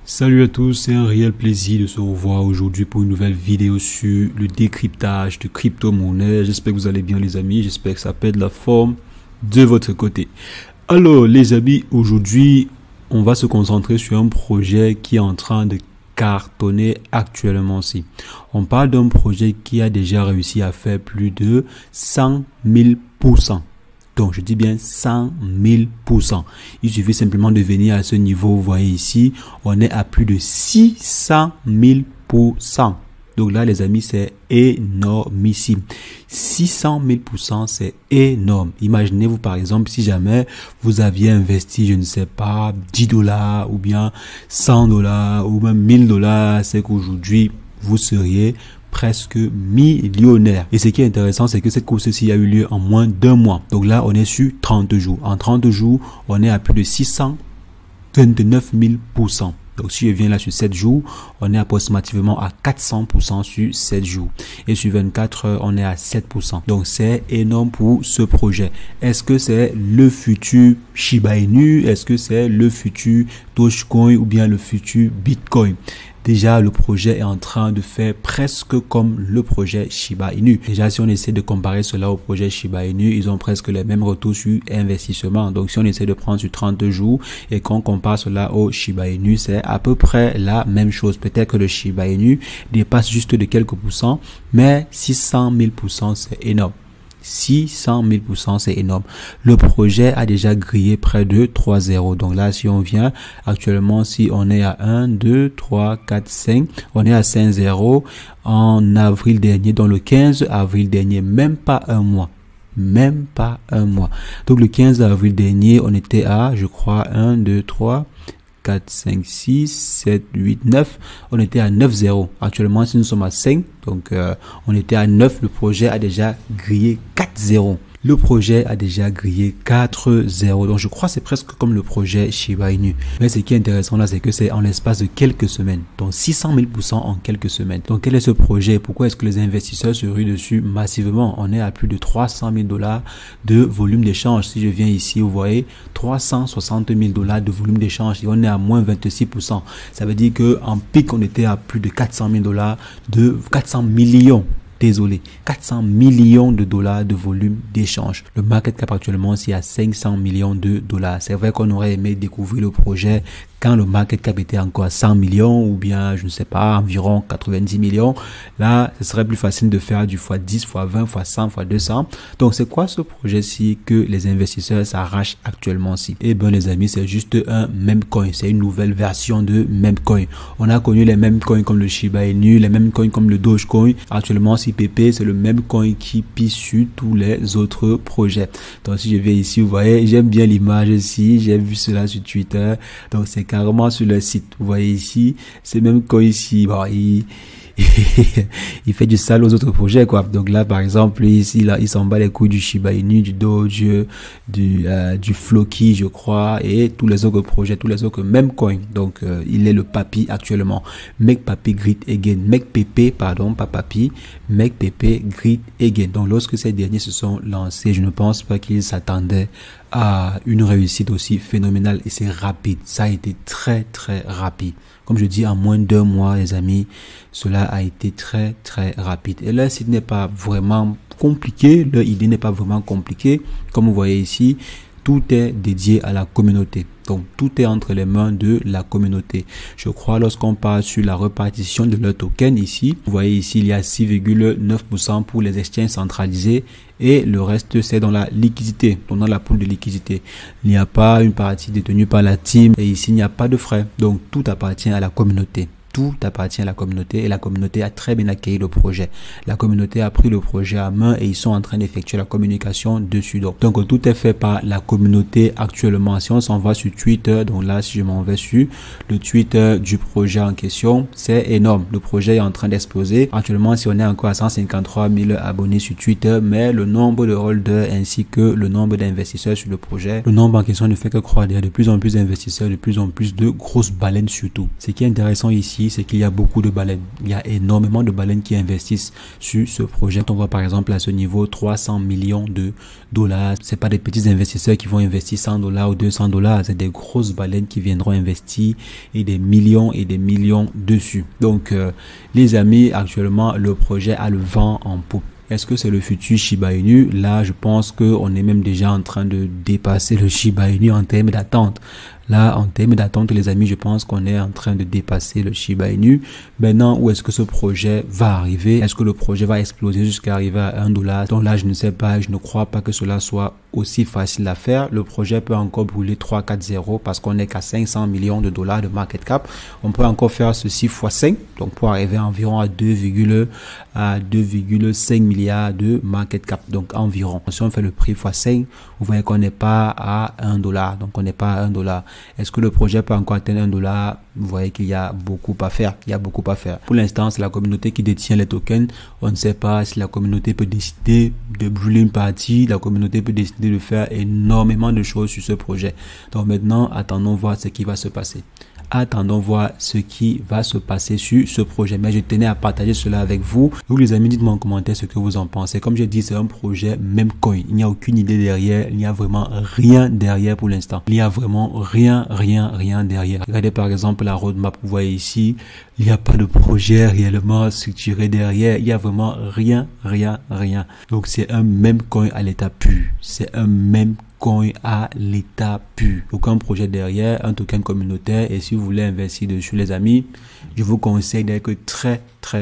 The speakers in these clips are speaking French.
Salut à tous, c'est un réel plaisir de se revoir aujourd'hui pour une nouvelle vidéo sur le décryptage de crypto-monnaies. J'espère que vous allez bien les amis, j'espère que ça pète la forme de votre côté. Alors les amis, aujourd'hui on va se concentrer sur un projet qui est en train de cartonner actuellement aussi. On parle d'un projet qui a déjà réussi à faire plus de 100 000%. Donc, je dis bien 100 000%. Il suffit simplement de venir à ce niveau. Vous voyez ici, on est à plus de 600 000%. Donc là, les amis, c'est énormissime. 600 000%, c'est énorme. Imaginez-vous, par exemple, si jamais vous aviez investi, je ne sais pas, 10 $, ou bien 100 $, ou même 1000 $, c'est qu'aujourd'hui, vous seriez presque millionnaire. Et ce qui est intéressant, c'est que cette course-ci a eu lieu en moins d'un mois. Donc là, on est sur 30 jours. En 30 jours, on est à plus de 629 000%. Donc si je viens là sur 7 jours, on est approximativement à 400% sur 7 jours. Et sur 24 heures, on est à 7%. Donc c'est énorme pour ce projet. Est-ce que c'est le futur Shiba Inu? Est-ce que c'est le futur Dogecoin ou bien le futur Bitcoin? Déjà, le projet est en train de faire presque comme le projet Shiba Inu. Déjà, si on essaie de comparer cela au projet Shiba Inu, ils ont presque les mêmes retours sur investissement. Donc, si on essaie de prendre sur 30 jours et qu'on compare cela au Shiba Inu, c'est à peu près la même chose. Peut-être que le Shiba Inu dépasse juste de quelques pourcents, mais 600 000%, c'est énorme. 600 000%, c'est énorme. Le projet a déjà grillé près de 3 zéros. Donc là, si on vient actuellement, si on est à 1, 2, 3, 4, 5, on est à 5 zéros en avril dernier, donc le 15 avril dernier, même pas un mois. Même pas un mois. Donc le 15 avril dernier, on était à, je crois, 1, 2, 3, 4, 5, 6, 7, 8, 9. On était à 9 zéros. Actuellement, si nous sommes à 5, donc on était à 9. Le projet a déjà grillé 4 zéros. Le projet a déjà grillé 4-0. Donc, je crois que c'est presque comme le projet Shiba Inu. Mais ce qui est intéressant là, c'est que c'est en l'espace de quelques semaines. Donc, 600 000% en quelques semaines. Donc, quel est ce projet? Pourquoi est-ce que les investisseurs se ruent dessus massivement? On est à plus de 300 000 $ de volume d'échange. Si je viens ici, vous voyez, 360 000 $ de volume d'échange. Et on est à moins 26%. Ça veut dire qu'en pic, on était à plus de 400 000 $, de 400 millions. Désolé, 400 millions de dollars de volume d'échange. Le market cap actuellement, c'est à 500 millions de dollars. C'est vrai qu'on aurait aimé découvrir le projet quand le market cap était encore à 100 millions ou bien, je ne sais pas, environ 90 millions. Là, ce serait plus facile de faire du x10, x20, x100, x200. Donc, c'est quoi ce projet-ci que les investisseurs s'arrachent actuellement-ci? Eh bien, les amis, c'est juste un meme coin. C'est une nouvelle version de meme coin. On a connu les meme coins comme le Shiba Inu, les meme coins comme le Dogecoin. Actuellement, PP, c'est le même coin qui pisse sur tous les autres projets. Donc, si je viens ici, vous voyez, j'aime bien l'image ici. J'ai vu cela sur Twitter. Donc, c'est carrément sur le site. Vous voyez ici, c'est même coin ici. Bon, il fait du sale aux autres projets, quoi. Donc là, par exemple, ici, là, il s'en bat les couilles du Shiba Inu, du Doge, du Floki, je crois, et tous les autres projets, tous les autres même coins. Donc, il est le papi actuellement. Make Papi Great Again. Make PP, pardon, pas papi. Make PP Great Again. Donc, lorsque ces derniers se sont lancés, je ne pense pas qu'ils s'attendaient à une réussite aussi phénoménale, et c'est rapide. Ça a été très, très rapide. Comme je dis, en moins d'un mois, les amis, cela a été très, très rapide. Et là, ce n'est pas vraiment compliqué. Leur idée n'est pas vraiment compliquée. Comme vous voyez ici, tout est dédié à la communauté. Donc, tout est entre les mains de la communauté. Je crois, lorsqu'on parle sur la répartition de leur token ici, vous voyez ici, il y a 6,9% pour les exchanges centralisés et le reste, c'est dans la liquidité, donc dans la pool de liquidité. Il n'y a pas une partie détenue par la team et ici, il n'y a pas de frais. Donc, tout appartient à la communauté. Tout appartient à la communauté et la communauté a très bien accueilli le projet. La communauté a pris le projet à main et ils sont en train d'effectuer la communication dessus. Donc tout est fait par la communauté actuellement. Si on s'en va sur Twitter, donc là si je m'en vais sur le Twitter du projet en question, c'est énorme. Le projet est en train d'exploser. Actuellement, si on est encore à 153 000 abonnés sur Twitter, mais le nombre de holders ainsi que le nombre d'investisseurs sur le projet, le nombre en question ne fait que croître. Il y a de plus en plus d'investisseurs, de plus en plus de grosses baleines surtout. Ce qui est intéressant ici, dit, c'est qu'il y a beaucoup de baleines. Il y a énormément de baleines qui investissent sur ce projet. On voit par exemple à ce niveau 300 millions de dollars. C'est pas des petits investisseurs qui vont investir 100 dollars ou 200 dollars. C'est des grosses baleines qui viendront investir et des millions dessus. Donc, les amis, actuellement, le projet a le vent en poupe. Est-ce que c'est le futur Shiba Inu? Là, je pense qu'on est même déjà en train de dépasser le Shiba Inu en termes d'attente. Là, en termes d'attente, les amis, je pense qu'on est en train de dépasser le Shiba Inu. Maintenant, où est-ce que ce projet va arriver? Est-ce que le projet va exploser jusqu'à arriver à 1 dollar? Donc là, je ne sais pas, je ne crois pas que cela soit aussi facile à faire. Le projet peut encore brûler 3-4-0 parce qu'on n'est qu'à 500 millions de dollars de market cap. On peut encore faire ceci x 5, donc pour arriver environ à 2,5 milliards de market cap. Donc environ. Si on fait le prix x 5, vous voyez qu'on n'est pas à 1 dollar. Donc on n'est pas à 1 dollar. Est-ce que le projet peut encore atteindre 1 dollar? Vous voyez qu'il y a beaucoup à faire. Il y a beaucoup à faire. Pour l'instant, c'est la communauté qui détient les tokens. On ne sait pas si la communauté peut décider de brûler une partie. La communauté peut décider de faire énormément de choses sur ce projet. Donc maintenant, attendons voir ce qui va se passer. Attendons voir ce qui va se passer sur ce projet. Mais je tenais à partager cela avec vous. Donc les amis, dites-moi en commentaire ce que vous en pensez. Comme j'ai dit, c'est un projet même coin. Il n'y a aucune idée derrière. Il n'y a vraiment rien derrière pour l'instant. Il n'y a vraiment rien derrière. Regardez par exemple la roadmap. Vous voyez ici, il n'y a pas de projet réellement structuré derrière. Il n'y a vraiment rien. Donc c'est un même coin à l'état pur. C'est un même coin à l'état pur. Aucun projet derrière, un token communautaire. Et si vous voulez investir dessus, les amis, je vous conseille d'être très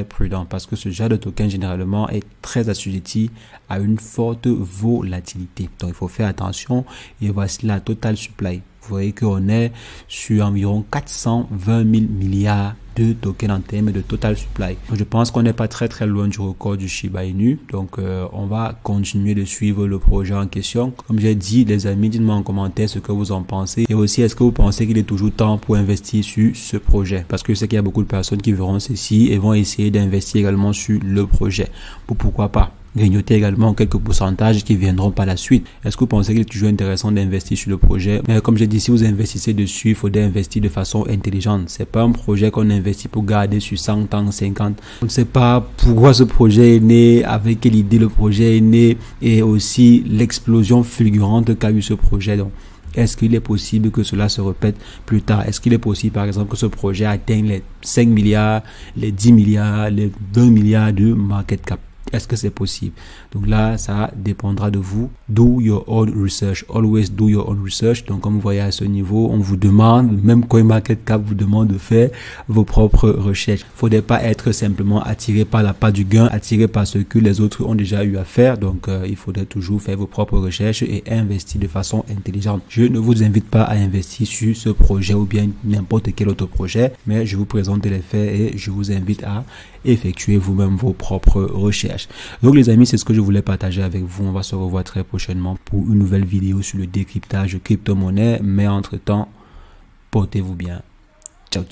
prudent parce que ce genre de token généralement est très assujetti à une forte volatilité. Donc il faut faire attention. Et voici la total supply. Vous voyez qu'on est sur environ 420 000 milliards de tokens en termes de total supply. Donc, je pense qu'on n'est pas très loin du record du Shiba Inu. Donc, on va continuer de suivre le projet en question. Comme j'ai dit, les amis, dites-moi en commentaire ce que vous en pensez. Et aussi, est-ce que vous pensez qu'il est toujours temps pour investir sur ce projet? Parce que je sais qu'il y a beaucoup de personnes qui verront ceci et vont essayer d'investir également sur le projet. Pourquoi pas grignoter également quelques pourcentages qui viendront par la suite. Est-ce que vous pensez qu'il est toujours intéressant d'investir sur le projet? Mais comme j'ai dit, si vous investissez dessus, il faudrait investir de façon intelligente. C'est pas un projet qu'on investit pour garder sur 100 ans, 50. On ne sait pas pourquoi ce projet est né, avec quelle idée le projet est né et aussi l'explosion fulgurante qu'a eu ce projet. Donc, est-ce qu'il est possible que cela se répète plus tard? Est-ce qu'il est possible, par exemple, que ce projet atteigne les 5 milliards, les 10 milliards, les 20 milliards de market cap? Est-ce que c'est possible? Donc là, ça dépendra de vous. Do your own research. Always do your own research. Donc comme vous voyez à ce niveau, on vous demande, même CoinMarketCap vous demande de faire vos propres recherches. Il ne faudrait pas être simplement attiré par la part du gain, attiré par ce que les autres ont déjà eu à faire. Donc il faudrait toujours faire vos propres recherches et investir de façon intelligente. Je ne vous invite pas à investir sur ce projet ou bien n'importe quel autre projet, mais je vous présente les faits et je vous invite à effectuer vous-même vos propres recherches. Donc les amis, c'est ce que je voulais partager avec vous. On va se revoir très prochainement pour une nouvelle vidéo sur le décryptage de crypto-monnaie. Mais entre-temps, portez-vous bien. Ciao.